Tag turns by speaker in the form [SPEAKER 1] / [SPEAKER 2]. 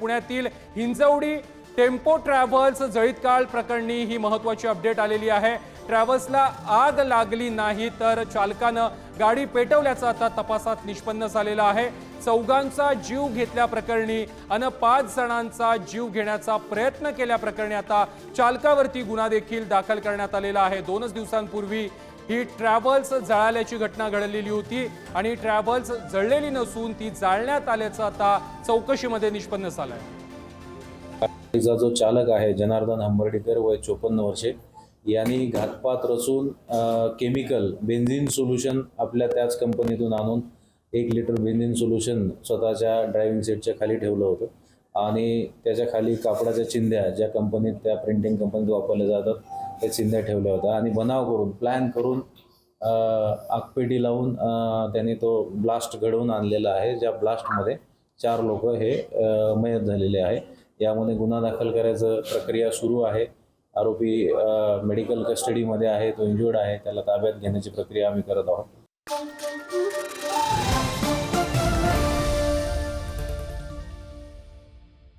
[SPEAKER 1] पुण्यातील Hinjawadi tempo travels जळीत काळ प्रकरणी ही महत्त्वाची अपडेट आलेली आहे। ट्रॅव्हल्सला आग लागली नाही तर चालकानं गाडी पेटवल्याचं आता तपासात निष्पन्न झालेलं आहे। चौघांचा जीव घेतल्या प्रकरणी आणि 5 जणांचा जीव घेण्याचा प्रयत्न केल्या प्रकरणी आता चालकावरती गुन्हा देखील दाखल करण्यात आलेला आहे। 2 दिवसांपूर्वी ही ट्रॅव्हल्स जळाल्याची घटना घडलेली होती आणि ट्रॅव्हल्स जळलेली नसून ती जाळण्यात आल्याचं आता चौकशीमध्ये निष्पन्न झालंय।
[SPEAKER 2] गाडीचा जो चालक आहे जनार्दन हंबर्डीकर वय 54 वर्षे यांनी घातपात रचून केमिकल बेन्झिन सोल्युशन आपल्या त्याच कंपनीतून आणून 1 लिटर बेन्झिन सोल्युशन स्वतःच्या ड्रायव्हिंग सीटच्या खाली ठेवलं होतं आणि त्याच्या खाली कापडाच्या चिंध्या ज्या कंपनीत त्या प्रिंटिंग कंपनीत वापरल्या जातात त्या चिंध्या ठेवल्या होत्या आणि बनाव करून प्लॅन करून आगपेटी लावून त्यांनी तो ब्लास्ट घडवून आणलेला आहे। ज्या ब्लास्टमध्ये 4 लोक हे मयत झालेले आहे। यामध्ये गुन्हा दाखल करायचं प्रक्रिया सुरू आहे। आरोपी मेडिकल कस्टडीमध्ये आहे, तो इंज्युर्ड आहे, त्याला ताब्यात घेण्याची प्रक्रिया आम्ही करत आहोत।